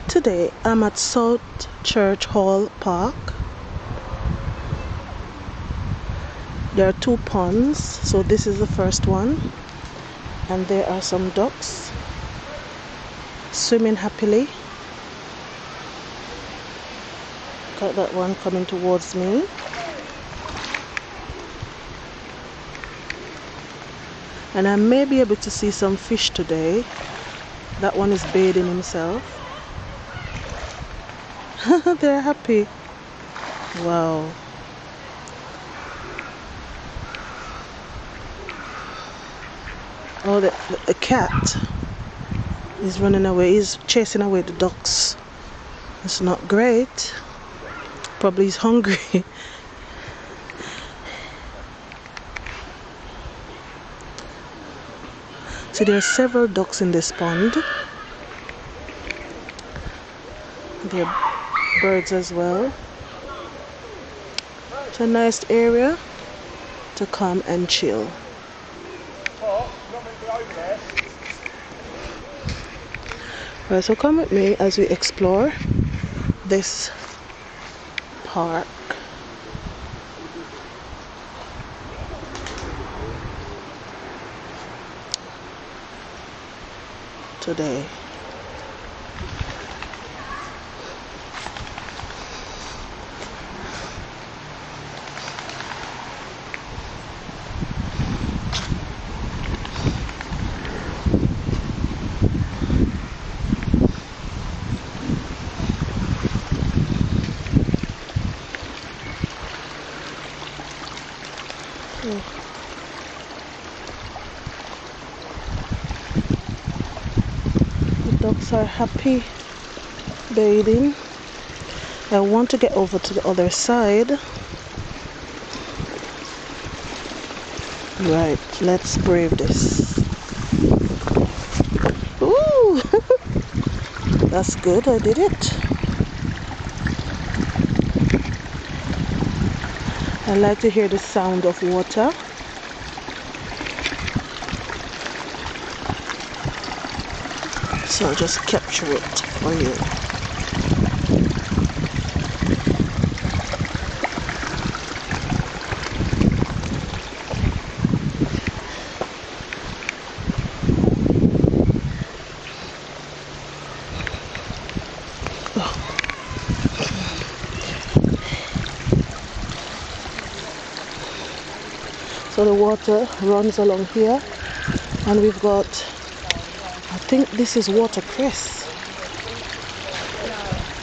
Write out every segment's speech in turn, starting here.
Today I'm at Southchurch Hall Park. There are two ponds, so this is the first one, and there are some ducks swimming happily. Got that one coming towards me. And I may be able to see some fish today. That one is bathing himself. They're happy. Wow. Oh, the cat is running away. He's chasing away the ducks. It's not great. Probably he's hungry. So there are several ducks in this pond. There are birds as well. It's a nice area to come and chill. Right, so come with me as we explore this park. Today. The ducks are happy bathing. I want to get over to the other side. Right, let's brave this. Ooh, that's good, I did it. I like to hear the sound of water. So I'll just capture it for you. So the water runs along here, and we've got, I think this is watercress.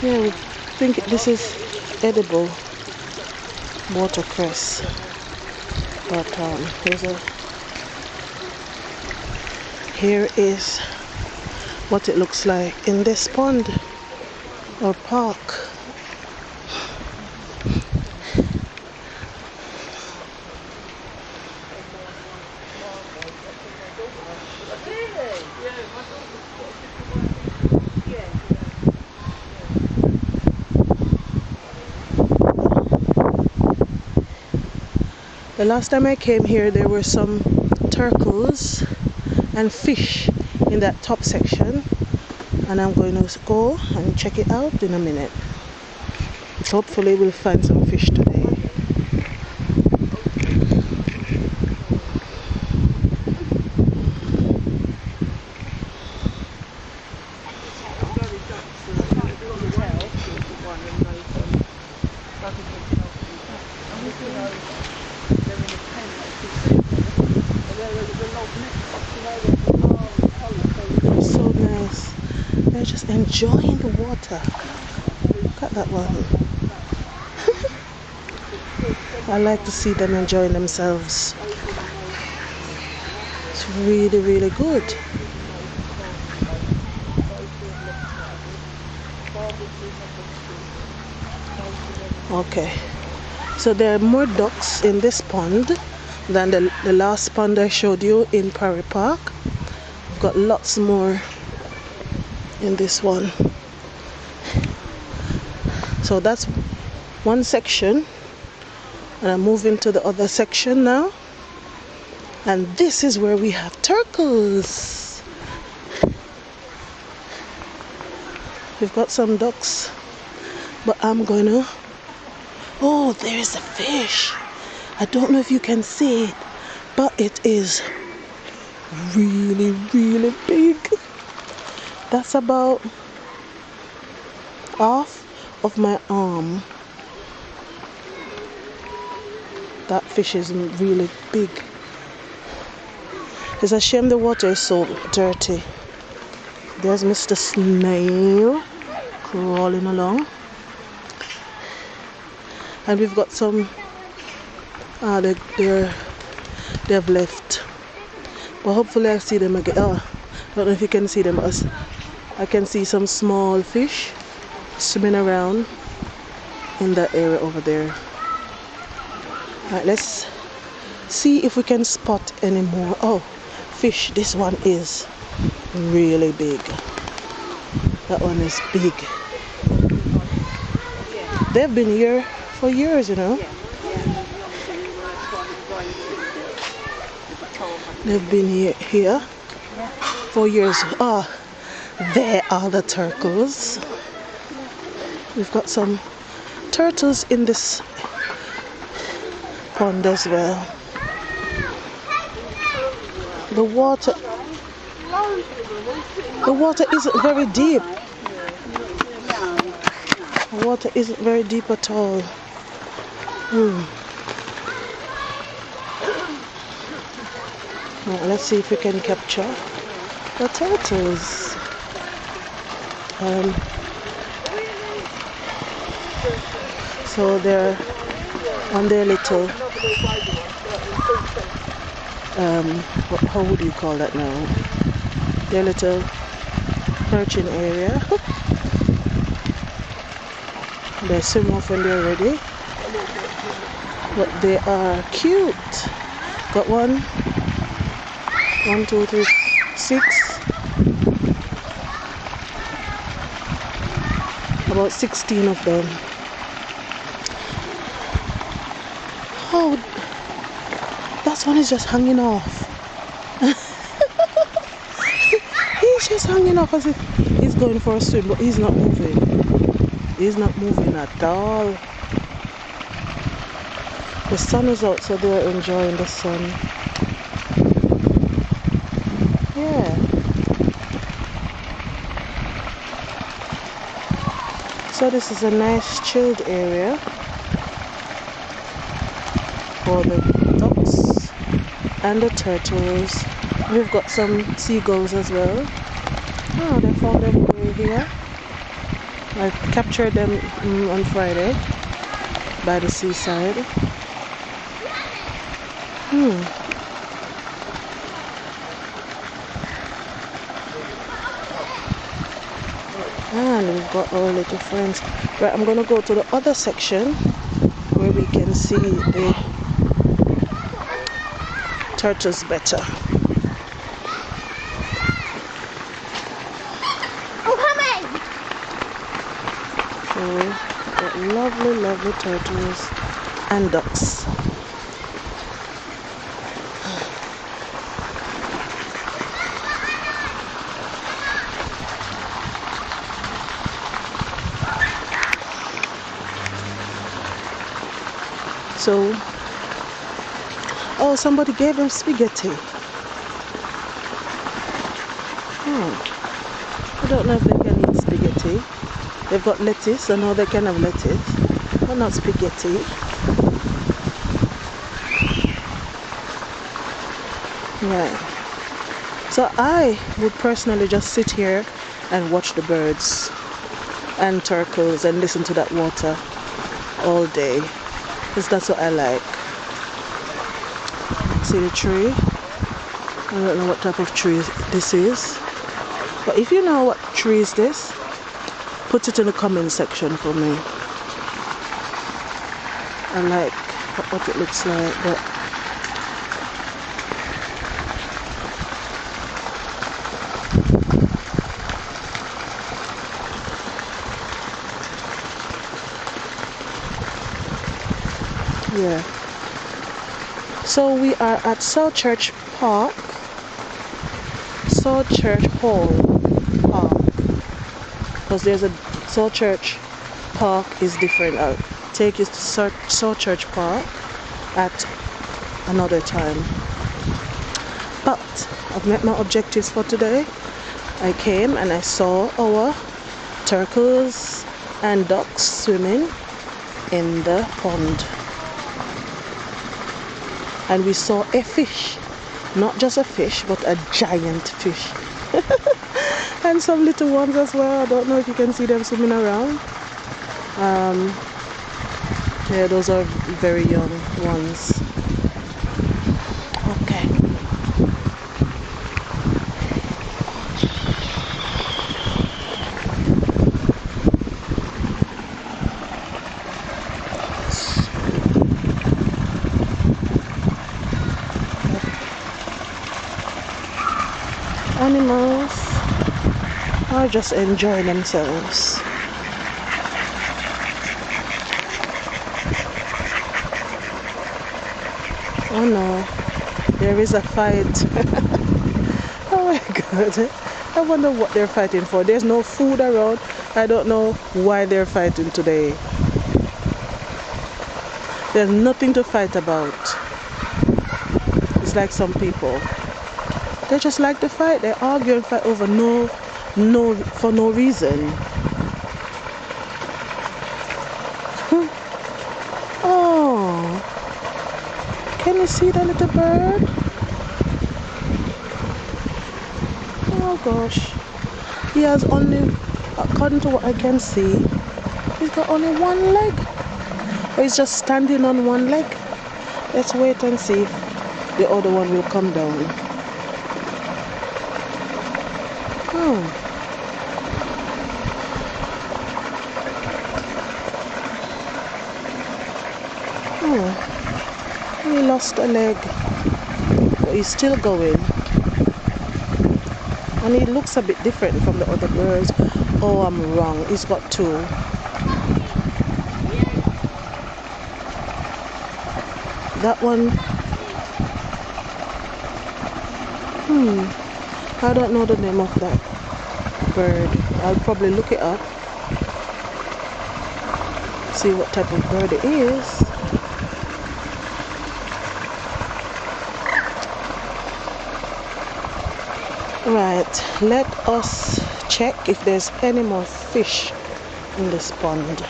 Yeah, we think this is edible watercress. But here is what it looks like in this pond or park. The last time I came here, there were some turtles and fish in that top section, and I'm going to go and check it out in a minute. Hopefully we'll find some fish today. So nice. They're just enjoying the water. Look at that one. I like to see them enjoying themselves. It's really, really good. Okay, so there are more ducks in this pond than the last pond I showed you in Parry Park. I've got lots more in this one. So that's one section, and I'm moving to the other section now, and this is where we have turtles. We've got some ducks, but I'm gonna... Oh, there is a fish. I don't know if you can see it, but it is really, really big. That's about half of my arm. That fish is really big. It's a shame the water is so dirty. There's Mr. Snail crawling along. And we've got some... they've left. But hopefully I'll see them again. I don't know if you can see them. I can see some small fish swimming around in that area over there. Alright, let's see if we can spot any more. Oh, fish. This one is really big. That one is big. They've been here for years, you know. They've been here for years. Ah, there are the turtles. We've got some turtles in this pond as well. The water isn't very deep. The water isn't very deep at all. Now, let's see if we can capture the turtles. So they're on their little how would you call that now? Their little perching area. They swim off when they're ready. But they are cute. Got 1, 2, 3, 6. About 16 of them. Oh, that one is just hanging off. He's just hanging off as if he's going for a swim, but he's not moving. He's not moving at all. The sun is out, so they're enjoying the sun. Yeah. So this is a nice chilled area for the ducks and the turtles. We've got some seagulls as well. Oh, they found them way here. I captured them on Friday by the seaside. And we've got our little friends. Right, I'm gonna go to the other section where we can see the turtles better. So we've got lovely, lovely turtles and ducks. So, oh, somebody gave them spaghetti. I don't know if they can eat spaghetti. They've got lettuce. I know they can have lettuce, but not spaghetti. Yeah. So I would personally just sit here and watch the birds and turtles and listen to that water all day. Because that's what I like. See the tree? I don't know what type of tree this is. But if you know what tree is this, put it in the comment section for me. I like what it looks like, but yeah. So we are at Southchurch Park, Southchurch Hall Park, because there's a Southchurch Park is different. I'll take you to Southchurch Park at another time. But I've met my objectives for today. I came and I saw our turtles and ducks swimming in the pond. And we saw a fish, not just a fish, but a giant fish. And some little ones as well. I don't know if you can see them swimming around. Yeah, those are very young ones. Okay. Animals are just enjoying themselves. Oh no, there is a fight. Oh my god, I wonder what they're fighting for. There's no food around. I don't know why they're fighting today. There's nothing to fight about. It's like some people, they just like to fight. They argue and fight over for no reason. Oh, can you see that little bird? Oh gosh, he has only, according to what I can see, he's got only one leg. Or he's just standing on one leg. Let's wait and see if the other one will come down. Oh. Oh. He lost a leg, but he's still going. And he looks a bit different from the other birds. Oh, I'm wrong. He's got two. That one, I don't know the name of that bird. I'll probably look it up, see what type of bird it is. Right, let us check if there's any more fish in this pond.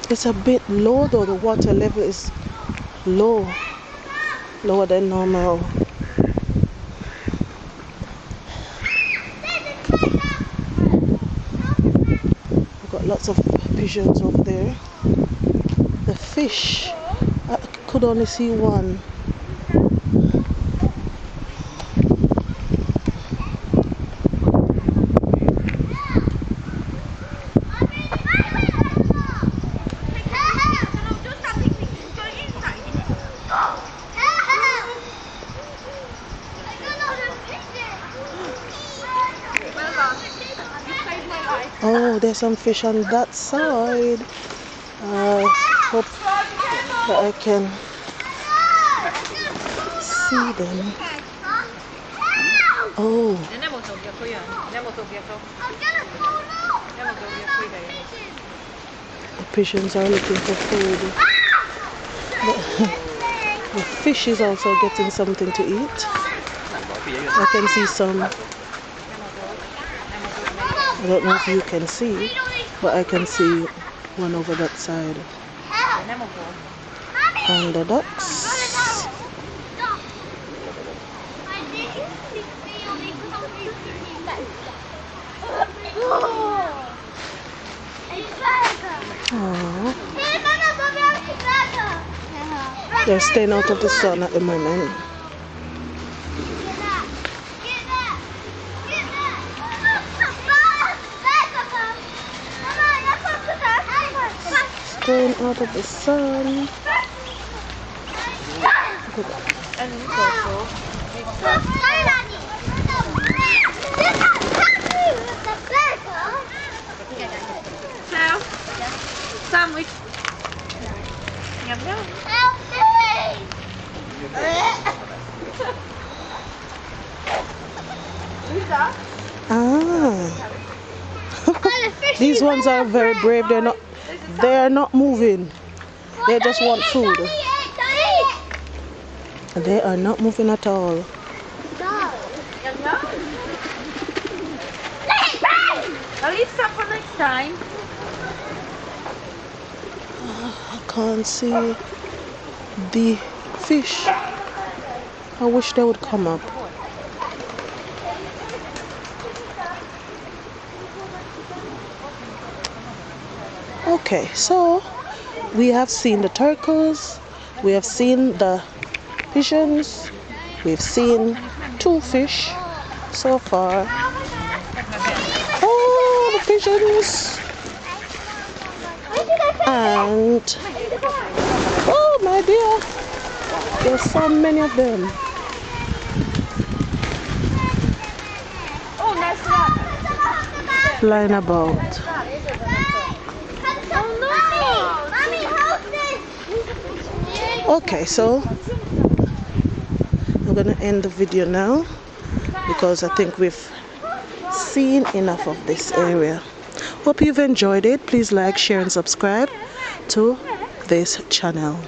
It's a bit low though, the water level is low, lower than normal. I've got lots of pigeons over there. The fish, I could only see one. Oh, there's some fish on that side. I hope that I can see them. Oh. The pigeons are looking for food. The fish is also getting something to eat. I can see some. I don't know if you can see, but I can see one over that side. And the ducks. Aww. They're staying out of the sun at the moment. Staying out of the sun. Sandwich. Nhầm nhá. Ah. These ones are very brave. They are not moving. They just want food. They are not moving at all. I'll leave some for next time. I can't see the fish. I wish they would come up. Okay, so we have seen the turtles, we have seen the pigeons, we've seen 2 fish so far. Oh, the pigeons! And oh my dear, there's so many of them. Oh, nice one. Flying about. Okay, so I'm gonna end the video now because I think we've seen enough of this area. Hope you've enjoyed it. Please like, share and subscribe to this channel.